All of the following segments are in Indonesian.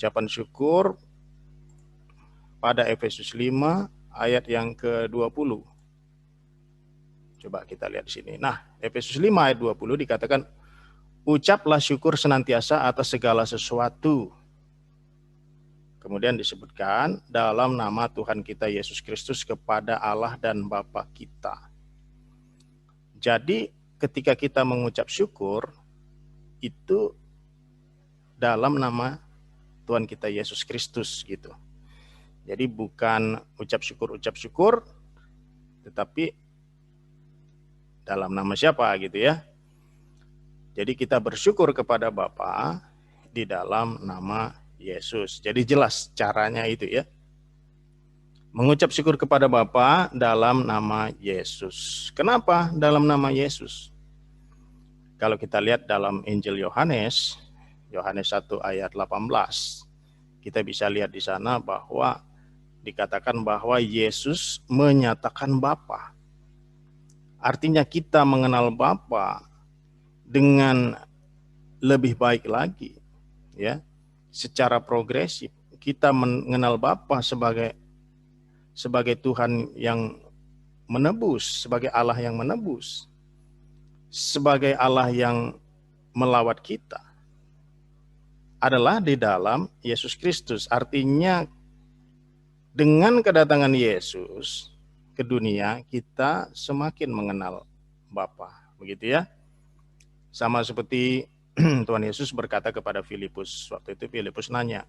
ucapan syukur pada Efesus 5 ayat yang ke-20. Coba kita lihat di sini. Nah, Efesus 5 ayat 20 dikatakan, ucaplah syukur senantiasa atas segala sesuatu. Kemudian disebutkan dalam nama Tuhan kita Yesus Kristus kepada Allah dan Bapa kita. Jadi ketika kita mengucap syukur, itu dalam nama Tuhan kita Yesus Kristus gitu. Jadi bukan ucap syukur, tetapi dalam nama siapa gitu ya. Jadi kita bersyukur kepada Bapa di dalam nama Yesus. Jadi jelas caranya itu ya. Mengucap syukur kepada Bapa dalam nama Yesus. Kenapa dalam nama Yesus? Kalau kita lihat dalam Injil Yohanes 1 ayat 18, kita bisa lihat di sana bahwa dikatakan bahwa Yesus menyatakan Bapa. Artinya kita mengenal Bapa dengan lebih baik lagi, ya, secara progresif. Kita mengenal Bapa sebagai Tuhan yang menebus, sebagai Allah yang menebus, sebagai Allah yang melawat kita, adalah di dalam Yesus Kristus. Artinya dengan kedatangan Yesus ke dunia, kita semakin mengenal Bapa, begitu ya. Sama seperti Tuhan Yesus berkata kepada Filipus. Waktu itu Filipus nanya,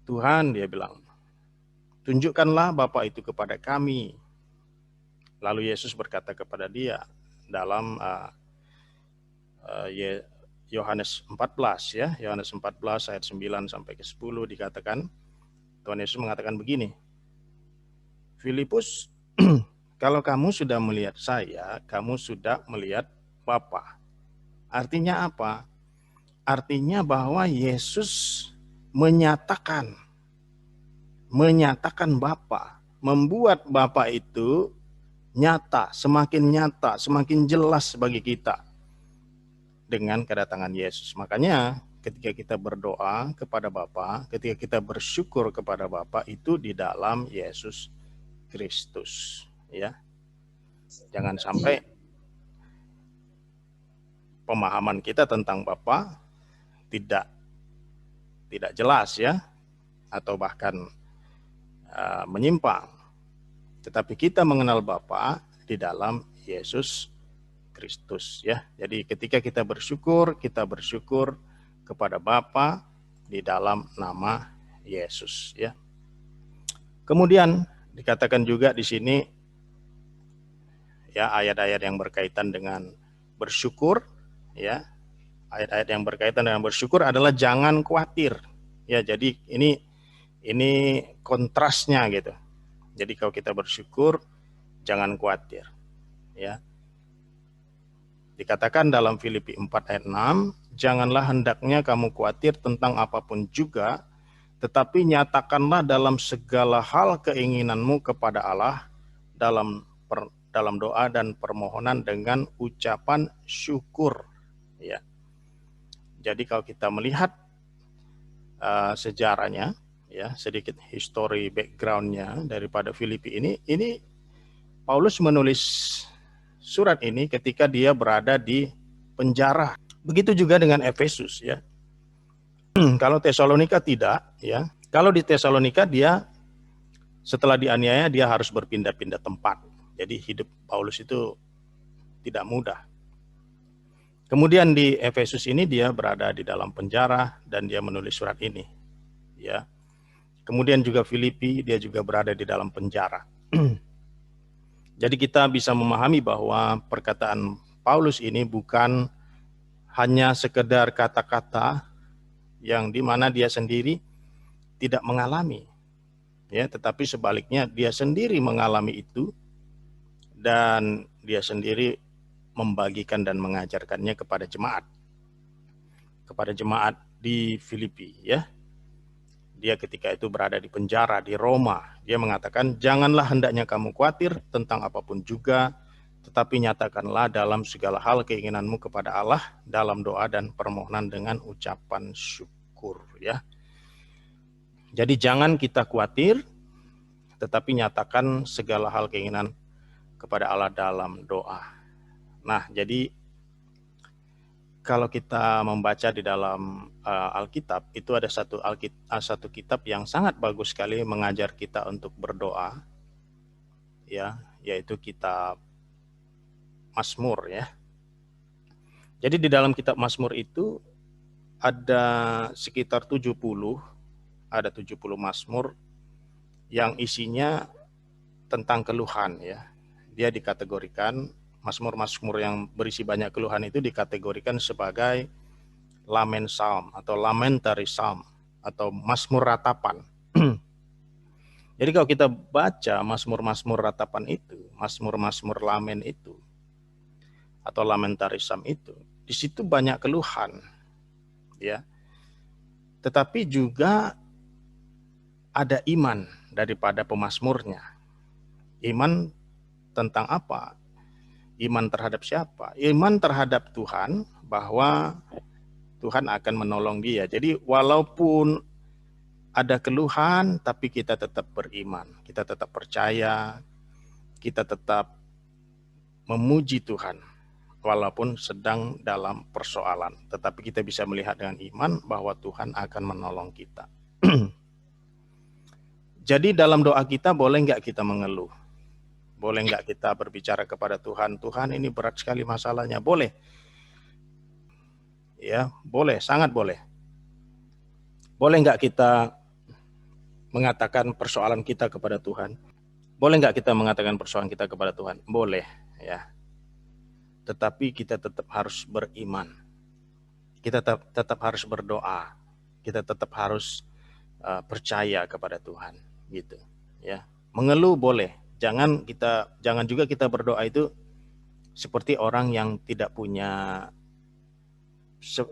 Tuhan, dia bilang, tunjukkanlah Bapa itu kepada kami. Lalu Yesus berkata kepada dia dalam Yohanes 14 ya, Yohanes 14 ayat 9 sampai ke 10 dikatakan, Tuhan Yesus mengatakan begini, Filipus, kalau kamu sudah melihat saya, kamu sudah melihat Bapa. Artinya apa? Artinya bahwa Yesus menyatakan Bapa, membuat Bapa itu nyata, semakin jelas bagi kita dengan kedatangan Yesus. Makanya ketika kita berdoa kepada Bapa, ketika kita bersyukur kepada Bapa, itu di dalam Yesus Kristus, ya. Jangan sampai pemahaman kita tentang Bapa tidak jelas ya, atau bahkan menyimpang. Tetapi kita mengenal Bapa di dalam Yesus Kristus ya. Jadi ketika kita bersyukur kepada Bapa di dalam nama Yesus ya. Kemudian dikatakan juga di sini ya, ayat-ayat yang berkaitan dengan bersyukur ya. Ayat-ayat yang berkaitan dengan bersyukur adalah jangan khawatir. Ya, jadi ini kontrasnya gitu. Jadi kalau kita bersyukur jangan khawatir. Ya. Dikatakan dalam Filipi 4 ayat 6, janganlah hendaknya kamu khawatir tentang apapun juga, tetapi nyatakanlah dalam segala hal keinginanmu kepada Allah dalam doa dan permohonan dengan ucapan syukur. Ya. Jadi kalau kita melihat sejarahnya, ya, sedikit history backgroundnya daripada Filipi ini Paulus menulis surat ini ketika dia berada di penjara. Begitu juga dengan Efesus, ya. Kalau Tesalonika tidak, ya. Kalau di Tesalonika dia setelah dianiaya dia harus berpindah-pindah tempat. Jadi hidup Paulus itu tidak mudah. Kemudian di Efesus ini dia berada di dalam penjara dan dia menulis surat ini, ya. Kemudian juga Filipi dia juga berada di dalam penjara. Jadi kita bisa memahami bahwa perkataan Paulus ini bukan hanya sekedar kata-kata yang dimana dia sendiri tidak mengalami, ya, tetapi sebaliknya dia sendiri mengalami itu dan dia sendiri membagikan dan mengajarkannya kepada jemaat di Filipi, ya. Dia ketika itu berada di penjara di Roma, dia mengatakan janganlah hendaknya kamu khawatir tentang apapun juga, tetapi nyatakanlah dalam segala hal keinginanmu kepada Allah dalam doa dan permohonan dengan ucapan syukur. syukur ya. Jadi jangan kita khawatir, tetapi nyatakan segala hal keinginan kepada Allah dalam doa. Nah, jadi kalau kita membaca di dalam Alkitab, itu ada satu kitab yang sangat bagus sekali mengajar kita untuk berdoa, ya, yaitu kitab Mazmur ya. Jadi di dalam kitab Mazmur itu ada sekitar 70 Mazmur yang isinya tentang keluhan ya. Dia dikategorikan Mazmur-mazmur yang berisi banyak keluhan itu dikategorikan sebagai lament psalm atau lamentary psalm atau mazmur ratapan. Jadi kalau kita baca mazmur-mazmur ratapan itu, mazmur-mazmur lamen itu atau lamentary psalm itu, di situ banyak keluhan ya. Tetapi juga ada iman daripada pemazmurnya. Iman tentang apa? Iman terhadap siapa? Iman terhadap Tuhan, bahwa Tuhan akan menolong dia. Jadi walaupun ada keluhan, tapi kita tetap beriman, kita tetap percaya, kita tetap memuji Tuhan walaupun sedang dalam persoalan. Tetapi kita bisa melihat dengan iman bahwa Tuhan akan menolong kita. Jadi dalam doa kita boleh nggak kita mengeluh? Boleh nggak kita berbicara kepada Tuhan, Tuhan ini berat sekali masalahnya? Boleh. Ya, boleh, sangat boleh. Boleh nggak kita mengatakan persoalan kita kepada Tuhan? Boleh nggak kita mengatakan persoalan kita kepada Tuhan? Boleh, ya. Tetapi kita tetap harus beriman. Kita tetap harus berdoa. Kita tetap harus percaya kepada Tuhan, gitu. Ya, mengeluh boleh. Jangan juga kita berdoa itu seperti orang yang tidak punya,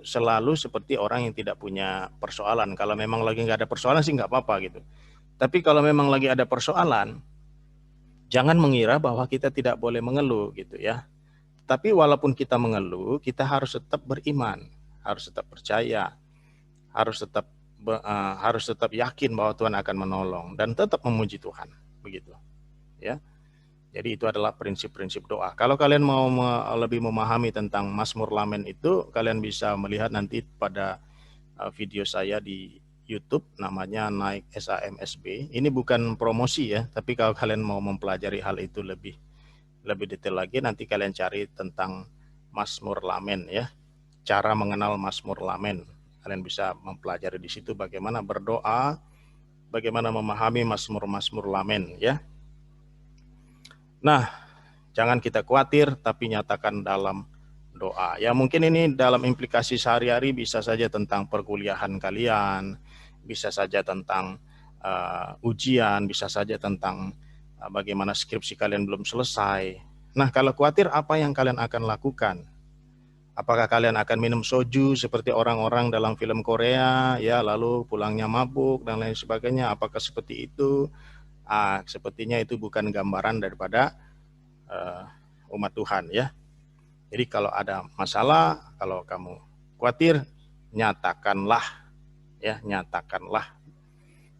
selalu seperti orang yang tidak punya persoalan. Kalau memang lagi nggak ada persoalan sih nggak apa-apa gitu. Tapi kalau memang lagi ada persoalan, jangan mengira bahwa kita tidak boleh mengeluh gitu ya. Tapi walaupun kita mengeluh, kita harus tetap beriman, harus tetap percaya, harus tetap yakin bahwa Tuhan akan menolong dan tetap memuji Tuhan, begitu. Ya, jadi itu adalah prinsip-prinsip doa. Kalau kalian mau lebih memahami tentang Mazmur Lamen itu, kalian bisa melihat nanti pada video saya di YouTube, namanya Naik SAMSB. Ini bukan promosi ya, tapi kalau kalian mau mempelajari hal itu lebih detail lagi, nanti kalian cari tentang Mazmur Lamen ya, cara mengenal Mazmur Lamen. Kalian bisa mempelajari di situ bagaimana berdoa, bagaimana memahami Mazmur-Mazmur Lamen ya. Nah, jangan kita khawatir, tapi nyatakan dalam doa. Ya mungkin ini dalam implikasi sehari-hari, bisa saja tentang perkuliahan kalian, bisa saja tentang ujian, bisa saja tentang bagaimana skripsi kalian belum selesai. Nah, kalau khawatir, apa yang kalian akan lakukan? Apakah kalian akan minum soju seperti orang-orang dalam film Korea, ya, lalu pulangnya mabuk dan lain sebagainya? Apakah seperti itu? Sepertinya itu bukan gambaran daripada umat Tuhan ya. Jadi kalau ada masalah, kalau kamu khawatir, nyatakanlah ya, nyatakanlah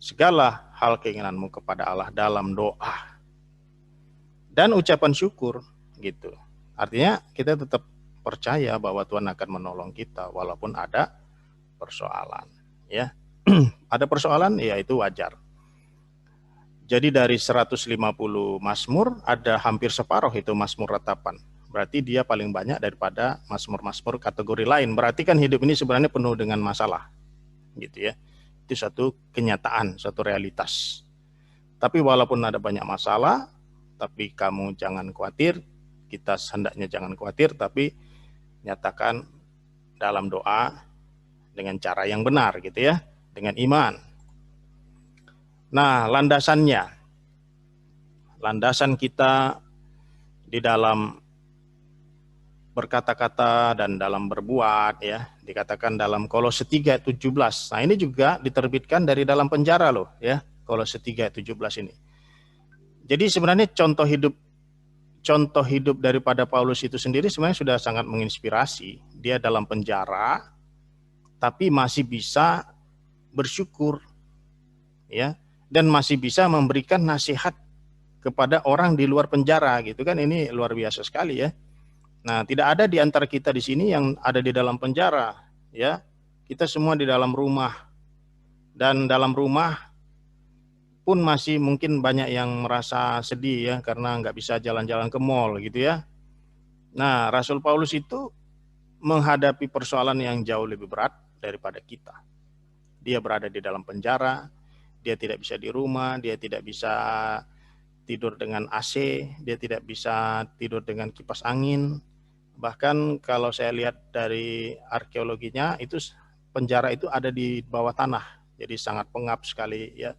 segala hal keinginanmu kepada Allah dalam doa dan ucapan syukur gitu. Artinya kita tetap percaya bahwa Tuhan akan menolong kita walaupun ada persoalan ya. Ada persoalan, ya itu wajar. Jadi dari 150 mazmur, ada hampir separuh itu mazmur ratapan. Berarti dia paling banyak daripada mazmur-mazmur kategori lain. Berarti kan hidup ini sebenarnya penuh dengan masalah. Gitu ya. Itu satu kenyataan, satu realitas. Tapi walaupun ada banyak masalah, tapi kamu jangan khawatir, kita hendaknya jangan khawatir, tapi nyatakan dalam doa dengan cara yang benar gitu ya, dengan iman. Nah, landasan kita di dalam berkata-kata dan dalam berbuat ya, dikatakan dalam Kolose 3:17. Nah, ini juga diterbitkan dari dalam penjara loh ya, Kolose 3:17 ini. Jadi sebenarnya contoh hidup daripada Paulus itu sendiri sebenarnya sudah sangat menginspirasi. Dia dalam penjara tapi masih bisa bersyukur, ya, dan masih bisa memberikan nasihat kepada orang di luar penjara gitu kan. Ini luar biasa sekali ya. Nah, tidak ada di antara kita di sini yang ada di dalam penjara, ya. Kita semua di dalam rumah, dan dalam rumah pun masih mungkin banyak yang merasa sedih ya karena nggak bisa jalan-jalan ke mall gitu ya. Nah, Rasul Paulus itu menghadapi persoalan yang jauh lebih berat daripada kita. Dia berada di dalam penjara, dia tidak bisa di rumah, dia tidak bisa tidur dengan AC, dia tidak bisa tidur dengan kipas angin. Bahkan kalau saya lihat dari arkeologinya, itu penjara itu ada di bawah tanah, jadi sangat pengap sekali ya,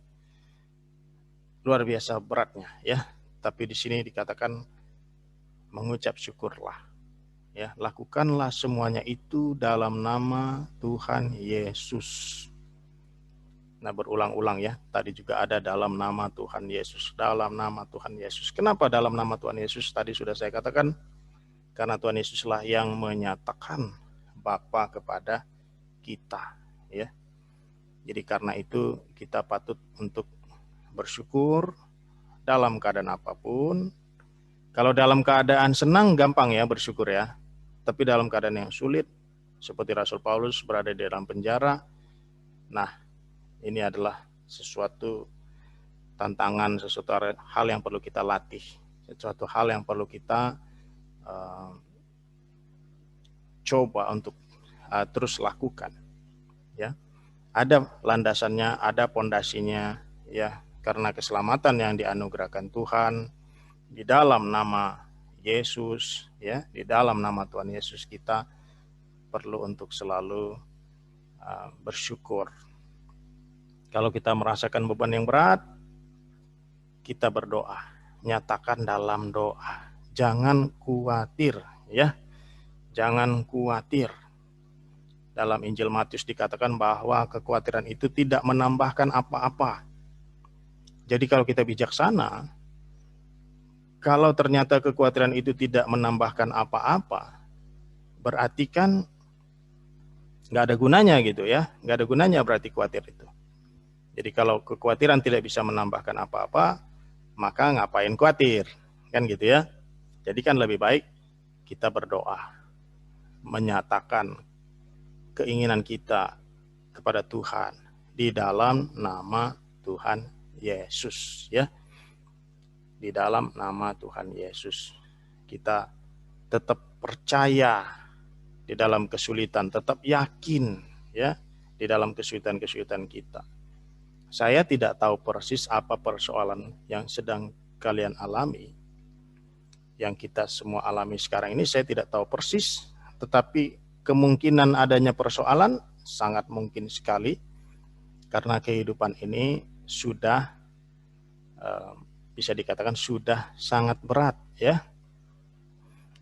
luar biasa beratnya ya. Tapi di sini dikatakan mengucap syukurlah, ya, lakukanlah semuanya itu dalam nama Tuhan Yesus. Nah, berulang-ulang ya, tadi juga ada dalam nama Tuhan Yesus, dalam nama Tuhan Yesus. Kenapa dalam nama Tuhan Yesus? Tadi sudah saya katakan, karena Tuhan Yesuslah yang menyatakan Bapa kepada kita, ya. Jadi karena itu kita patut untuk bersyukur dalam keadaan apapun. Kalau dalam keadaan senang gampang ya bersyukur ya. Tapi dalam keadaan yang sulit, seperti Rasul Paulus berada di dalam penjara, nah ini adalah sesuatu tantangan, sesuatu hal yang perlu kita latih, sesuatu hal yang perlu kita coba untuk terus lakukan. Ya, ada landasannya, ada pondasinya, ya, karena keselamatan yang dianugerahkan Tuhan di dalam nama Yesus, ya, di dalam nama Tuhan Yesus kita perlu untuk selalu bersyukur. Kalau kita merasakan beban yang berat, kita berdoa, nyatakan dalam doa, jangan khawatir, ya, jangan khawatir. Dalam Injil Matius dikatakan bahwa kekhawatiran itu tidak menambahkan apa-apa. Jadi kalau kita bijaksana, kalau ternyata kekhawatiran itu tidak menambahkan apa-apa, berarti kan nggak ada gunanya gitu ya, nggak ada gunanya berarti khawatir itu. Jadi kalau kekhawatiran tidak bisa menambahkan apa-apa, maka ngapain khawatir, kan gitu ya. Jadi kan lebih baik kita berdoa, menyatakan keinginan kita kepada Tuhan di dalam nama Tuhan Yesus, ya. Di dalam nama Tuhan Yesus kita tetap percaya di dalam kesulitan, tetap yakin ya di dalam kesulitan-kesulitan kita. Saya tidak tahu persis apa persoalan yang sedang kalian alami, yang kita semua alami sekarang ini, saya tidak tahu persis, tetapi kemungkinan adanya persoalan sangat mungkin sekali, karena kehidupan ini sudah bisa dikatakan sudah sangat berat ya.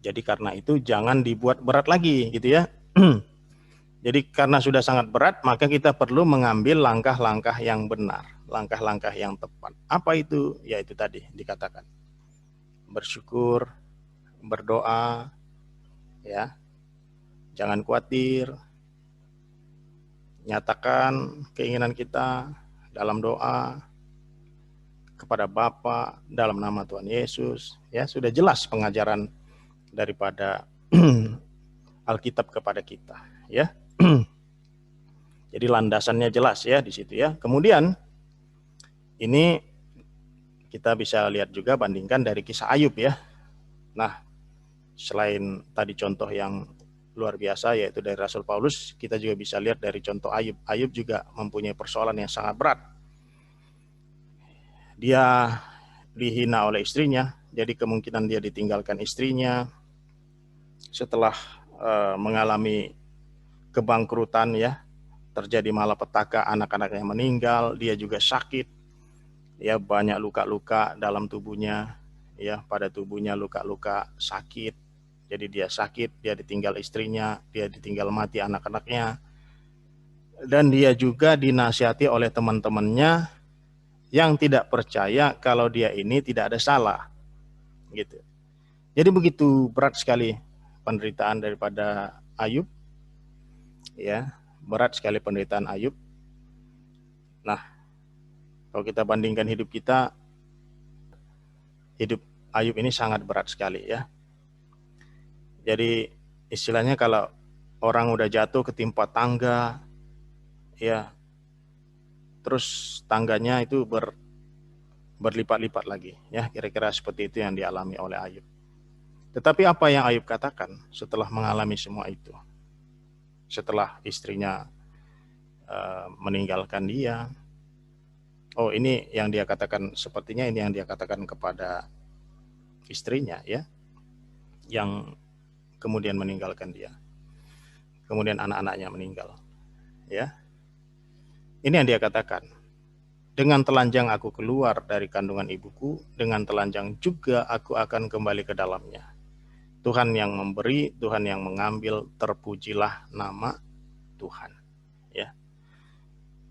Jadi karena itu jangan dibuat berat lagi gitu ya. Jadi karena sudah sangat berat, maka kita perlu mengambil langkah-langkah yang benar, langkah-langkah yang tepat. Apa itu? Ya itu tadi dikatakan. Bersyukur, berdoa, ya. Jangan khawatir. Nyatakan keinginan kita dalam doa kepada Bapa dalam nama Tuhan Yesus. Ya, sudah jelas pengajaran daripada Alkitab kepada kita, ya. Jadi landasannya jelas ya di situ ya. Kemudian ini kita bisa lihat juga, bandingkan dari kisah Ayub ya. Nah, selain tadi contoh yang luar biasa yaitu dari Rasul Paulus, kita juga bisa lihat dari contoh Ayub. Ayub juga mempunyai persoalan yang sangat berat. Dia dihina oleh istrinya, jadi kemungkinan dia ditinggalkan istrinya. Setelah mengalami kebangkrutan ya, terjadi malapetaka, anak-anaknya meninggal, dia juga sakit, ya, banyak luka-luka dalam tubuhnya, ya, pada tubuhnya luka-luka sakit. Jadi dia sakit, dia ditinggal istrinya, dia ditinggal mati anak-anaknya, dan dia juga dinasihati oleh teman-temannya yang tidak percaya kalau dia ini tidak ada salah, gitu. Jadi begitu berat sekali penderitaan daripada Ayub, ya, berat sekali penderitaan Ayub. Nah, kalau kita bandingkan hidup kita, hidup Ayub ini sangat berat sekali ya. Jadi istilahnya kalau orang udah jatuh ketimpa tangga, ya, terus tangganya itu berlipat-lipat lagi, ya, kira-kira seperti itu yang dialami oleh Ayub. Tetapi apa yang Ayub katakan setelah mengalami semua itu? Setelah istrinya meninggalkan dia, oh ini yang dia katakan, sepertinya ini yang dia katakan kepada istrinya ya, yang kemudian meninggalkan dia. Kemudian anak-anaknya meninggal. Ya. Ini yang dia katakan. Dengan telanjang aku keluar dari kandungan ibuku, dengan telanjang juga aku akan kembali ke dalamnya. Tuhan yang memberi, Tuhan yang mengambil, terpujilah nama Tuhan. Ya.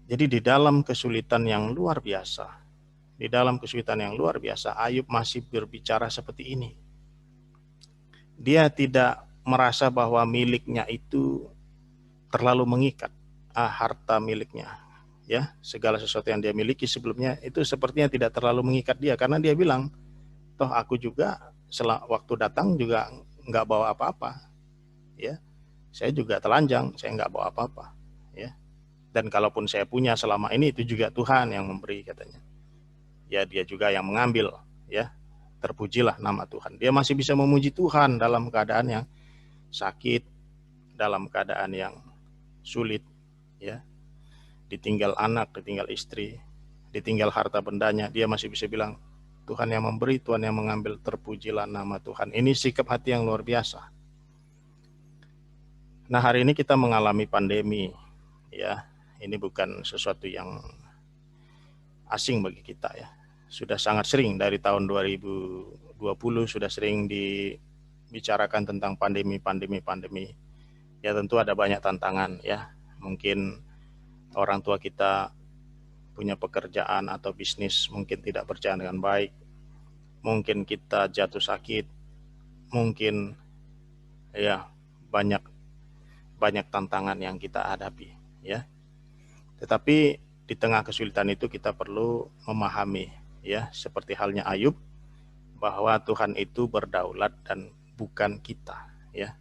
Jadi di dalam kesulitan yang luar biasa, Ayub masih berbicara seperti ini. Dia tidak merasa bahwa miliknya itu terlalu mengikat, harta miliknya, ya, segala sesuatu yang dia miliki sebelumnya itu sepertinya tidak terlalu mengikat dia, karena dia bilang, toh aku juga waktu datang juga nggak bawa apa-apa, ya, saya juga telanjang, saya nggak bawa apa-apa, ya, dan kalaupun saya punya selama ini itu juga Tuhan yang memberi, katanya, ya, dia juga yang mengambil, ya, terpujilah nama Tuhan. Dia masih bisa memuji Tuhan dalam keadaan yang sakit, dalam keadaan yang sulit, ya, ditinggal anak, ditinggal istri, ditinggal harta bendanya, dia masih bisa bilang, Tuhan yang memberi, Tuhan yang mengambil, terpujilah nama Tuhan. Ini sikap hati yang luar biasa. Nah, hari ini kita mengalami pandemi, ya, ini bukan sesuatu yang asing bagi kita, ya. Sudah sangat sering dari tahun 2020 sudah sering dibicarakan tentang pandemi. Ya, tentu ada banyak tantangan, ya. Mungkin orang tua kita punya pekerjaan atau bisnis mungkin tidak berjalan dengan baik, mungkin kita jatuh sakit, mungkin ya banyak tantangan yang kita hadapi, ya. Tetapi di tengah kesulitan itu kita perlu memahami, ya, seperti halnya Ayub, bahwa Tuhan itu berdaulat dan bukan kita, ya.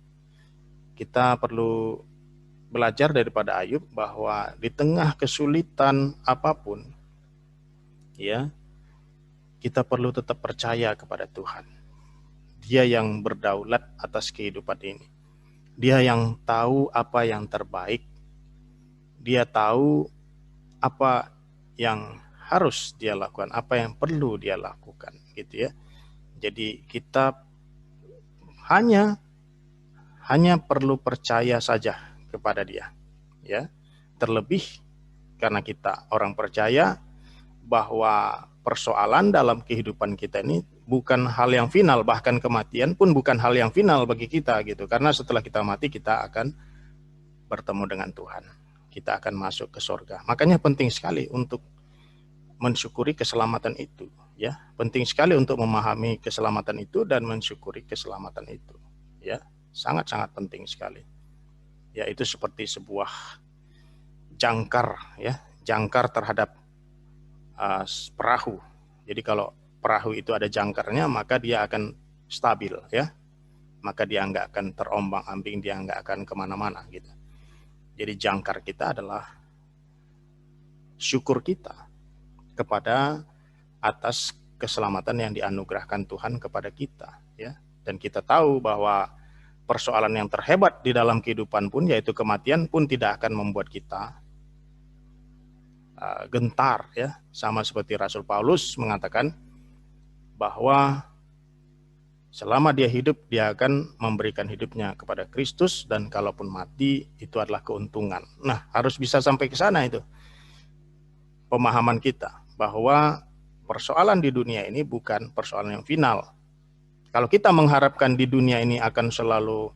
Kita perlu belajar daripada Ayub bahwa di tengah kesulitan apapun, ya, kita perlu tetap percaya kepada Tuhan. Dia yang berdaulat atas kehidupan ini. Dia yang tahu apa yang terbaik. Dia tahu apa yang harus dia lakukan, apa yang perlu dia lakukan, gitu ya. Jadi kita hanya perlu percaya saja kepada dia, ya. Terlebih karena kita orang percaya bahwa persoalan dalam kehidupan kita ini bukan hal yang final, bahkan kematian pun bukan hal yang final bagi kita, gitu. Karena setelah kita mati kita akan bertemu dengan Tuhan, kita akan masuk ke surga. Makanya penting sekali untuk mensyukuri keselamatan itu, ya. Penting sekali untuk memahami keselamatan itu dan mensyukuri keselamatan itu, ya. Sangat-sangat penting sekali. Ya, itu seperti sebuah jangkar, ya, jangkar terhadap perahu. Jadi kalau perahu itu ada jangkarnya, maka dia akan stabil, ya. Maka dia nggak akan terombang-ambing, dia nggak akan kemana-mana, gitu. Jadi jangkar kita adalah syukur kita kepada atas keselamatan yang dianugerahkan Tuhan kepada kita, ya. Dan kita tahu bahwa persoalan yang terhebat di dalam kehidupan pun, yaitu kematian pun, tidak akan membuat kita gentar, ya. Sama seperti Rasul Paulus mengatakan bahwa selama dia hidup, dia akan memberikan hidupnya kepada Kristus, dan kalaupun mati itu adalah keuntungan. Nah, harus bisa sampai ke sana itu pemahaman kita, bahwa persoalan di dunia ini bukan persoalan yang final. Kalau kita mengharapkan di dunia ini akan selalu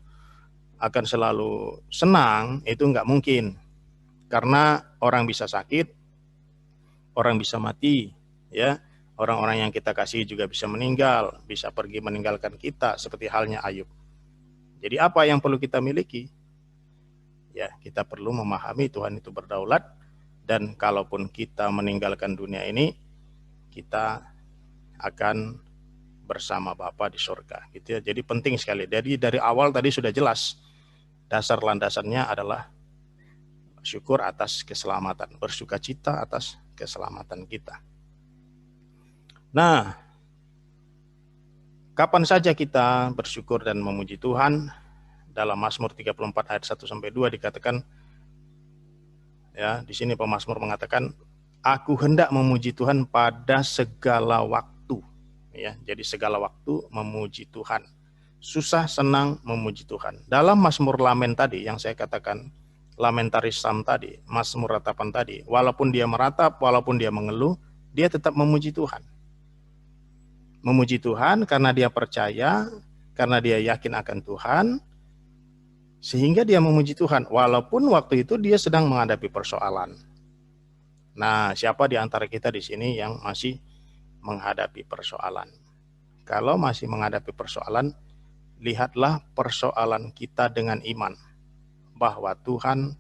senang, itu nggak mungkin. Karena orang bisa sakit, orang bisa mati, ya. Orang-orang yang kita kasih juga bisa meninggal, bisa pergi meninggalkan kita, seperti halnya Ayub. Jadi apa yang perlu kita miliki? Ya, kita perlu memahami Tuhan itu berdaulat Dan kalaupun kita meninggalkan dunia ini, kita akan bersama Bapa di surga, gitu ya. Jadi penting sekali. Jadi dari awal tadi sudah jelas, dasar landasannya adalah syukur atas keselamatan, bersukacita atas keselamatan kita. Nah, kapan saja kita bersyukur dan memuji Tuhan? Dalam Mazmur 34 ayat 1 sampai 2 dikatakan, ya, di sini pemazmur mengatakan, aku hendak memuji Tuhan pada segala waktu. Ya, jadi segala waktu memuji Tuhan. Susah senang memuji Tuhan. Dalam Mazmur Lamen tadi yang saya katakan, Lamentaris Psalm tadi, Mazmur ratapan tadi, walaupun dia meratap, walaupun dia mengeluh, dia tetap memuji Tuhan. Memuji Tuhan karena dia percaya, karena dia yakin akan Tuhan, sehingga dia memuji Tuhan, walaupun waktu itu dia sedang menghadapi persoalan. Nah, siapa di antara kita di sini yang masih menghadapi persoalan? Kalau masih menghadapi persoalan, lihatlah persoalan kita dengan iman, bahwa Tuhan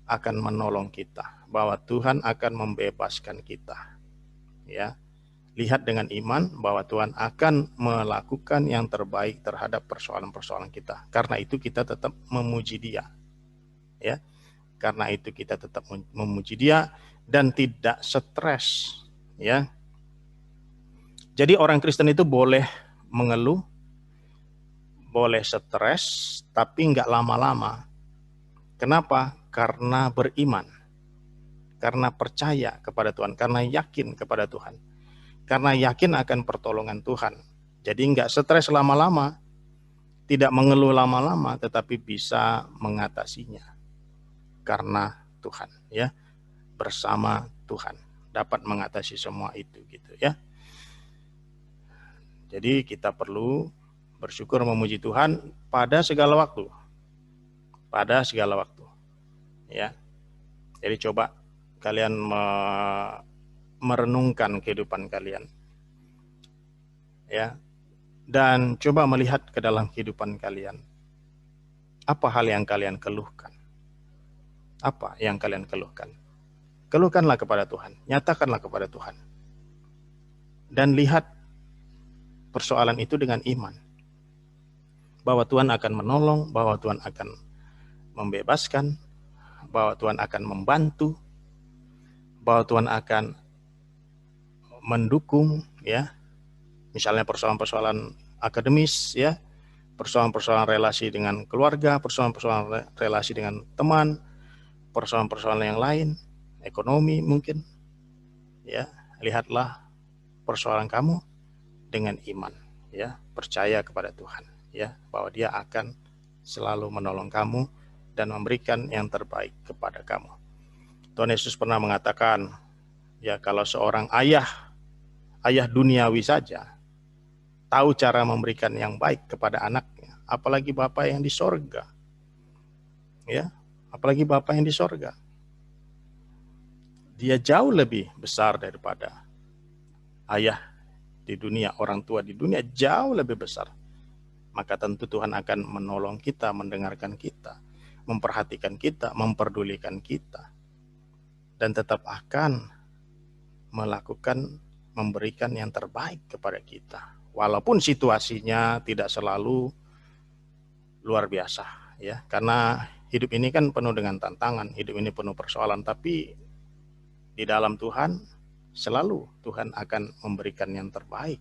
akan menolong kita, bahwa Tuhan akan membebaskan kita. Ya, lihat dengan iman bahwa Tuhan akan melakukan yang terbaik terhadap persoalan-persoalan kita. Karena itu kita tetap memuji Dia. Ya. Karena itu kita tetap memuji Dia dan tidak stres, ya. Jadi orang Kristen itu boleh mengeluh, boleh stres, tapi nggak lama-lama. Kenapa? Karena beriman. Karena percaya kepada Tuhan, karena yakin kepada Tuhan. Karena yakin akan pertolongan Tuhan. Jadi nggak stres lama-lama, tidak mengeluh lama-lama, tetapi bisa mengatasinya. Karena Tuhan, ya, bersama Tuhan dapat mengatasi semua itu, gitu ya. Jadi kita perlu bersyukur memuji Tuhan pada segala waktu, ya. Jadi coba kalian merenungkan kehidupan kalian, ya, dan coba melihat ke dalam kehidupan kalian. Apa hal yang kalian keluhkan? Apa yang kalian keluhkan? Keluhkanlah kepada Tuhan, nyatakanlah kepada Tuhan. Dan lihat persoalan itu dengan iman. Bahwa Tuhan akan menolong, bahwa Tuhan akan membebaskan, bahwa Tuhan akan membantu, bahwa Tuhan akan mendukung, ya. Misalnya persoalan-persoalan akademis, ya, persoalan-persoalan relasi dengan keluarga, persoalan-persoalan relasi dengan teman, persoalan-persoalan yang lain, ekonomi mungkin, ya. Lihatlah persoalan kamu dengan iman, ya, percaya kepada Tuhan, ya, bahwa Dia akan selalu menolong kamu dan memberikan yang terbaik kepada kamu. Tuhan Yesus pernah mengatakan, ya, kalau seorang ayah duniawi saja tahu cara memberikan yang baik kepada anaknya, apalagi Bapa yang di sorga, ya, apalagi Bapa yang di sorga. Dia jauh lebih besar daripada ayah di dunia, orang tua di dunia jauh lebih besar. Maka tentu Tuhan akan menolong kita, mendengarkan kita, memperhatikan kita, memperdulikan kita, dan tetap akan melakukan, memberikan yang terbaik kepada kita. Walaupun situasinya tidak selalu luar biasa, ya, karena hidup ini kan penuh dengan tantangan, hidup ini penuh persoalan, tapi di dalam Tuhan selalu Tuhan akan memberikan yang terbaik,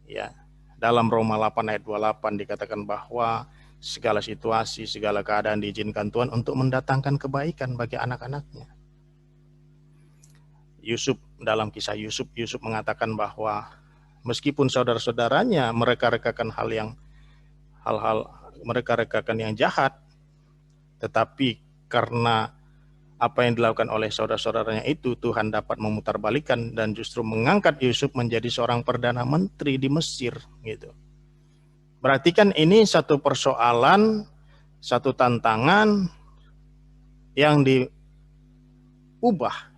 ya. Dalam Roma 8 ayat 28 dikatakan bahwa segala situasi, segala keadaan diizinkan Tuhan untuk mendatangkan kebaikan bagi anak-anaknya. Yusuf, dalam kisah Yusuf mengatakan bahwa meskipun saudara-saudaranya mereka-rekakan mereka-rekakan yang jahat, tetapi karena apa yang dilakukan oleh saudara-saudaranya itu, Tuhan dapat memutarbalikkan dan justru mengangkat Yusuf menjadi seorang perdana menteri di Mesir, gitu. Berarti kan ini satu persoalan, satu tantangan yang diubah,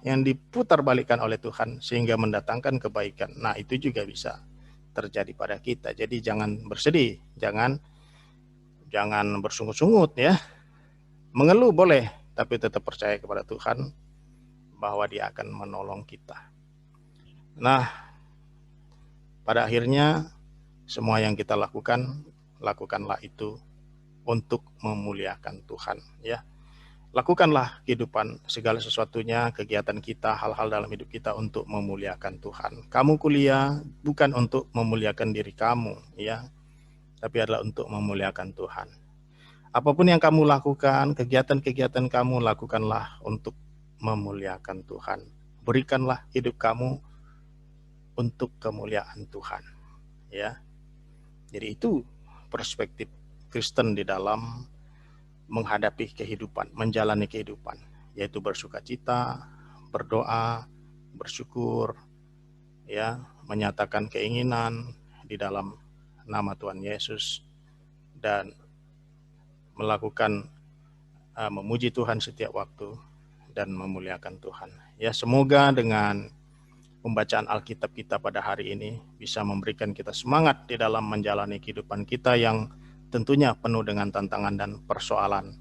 yang diputarbalikkan oleh Tuhan sehingga mendatangkan kebaikan. Nah, itu juga bisa terjadi pada kita. Jadi jangan bersedih, jangan bersungut-sungut, ya. Mengeluh boleh, tapi tetap percaya kepada Tuhan bahwa Dia akan menolong kita. Nah, pada akhirnya semua yang kita lakukan, lakukanlah itu untuk memuliakan Tuhan, ya. Lakukanlah kehidupan segala sesuatunya, kegiatan kita, hal-hal dalam hidup kita untuk memuliakan Tuhan. Kamu kuliah bukan untuk memuliakan diri kamu, ya, tapi adalah untuk memuliakan Tuhan. Apapun yang kamu lakukan, kegiatan-kegiatan kamu lakukanlah untuk memuliakan Tuhan. Berikanlah hidup kamu untuk kemuliaan Tuhan, ya. Jadi itu perspektif Kristen di dalam menghadapi kehidupan, menjalani kehidupan, yaitu bersukacita, berdoa, bersyukur, ya, menyatakan keinginan di dalam nama Tuhan Yesus, dan melakukan memuji Tuhan setiap waktu dan memuliakan Tuhan. Ya, semoga dengan pembacaan Alkitab kita pada hari ini bisa memberikan kita semangat di dalam menjalani kehidupan kita yang tentunya penuh dengan tantangan dan persoalan.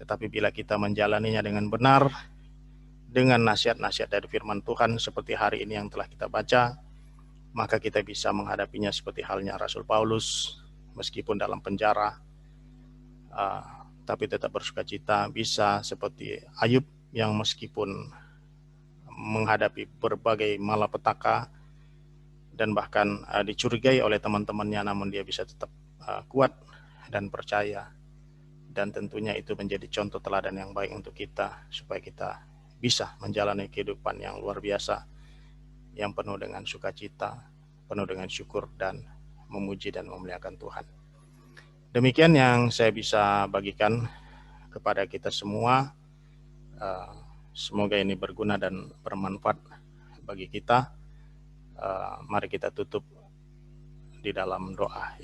Tetapi bila kita menjalaninya dengan benar, dengan nasihat-nasihat dari firman Tuhan seperti hari ini yang telah kita baca, maka kita bisa menghadapinya seperti halnya Rasul Paulus, meskipun dalam penjara, tapi tetap bersukacita. Bisa seperti Ayub yang meskipun menghadapi berbagai malapetaka dan bahkan dicurigai oleh teman-temannya, namun dia bisa tetap kuat dan percaya. Dan tentunya itu menjadi contoh teladan yang baik untuk kita, supaya kita bisa menjalani kehidupan yang luar biasa, yang penuh dengan sukacita, penuh dengan syukur, dan memuji dan memuliakan Tuhan. Demikian yang saya bisa bagikan kepada kita semua. Semoga ini berguna dan bermanfaat bagi kita. Mari kita tutup di dalam doa.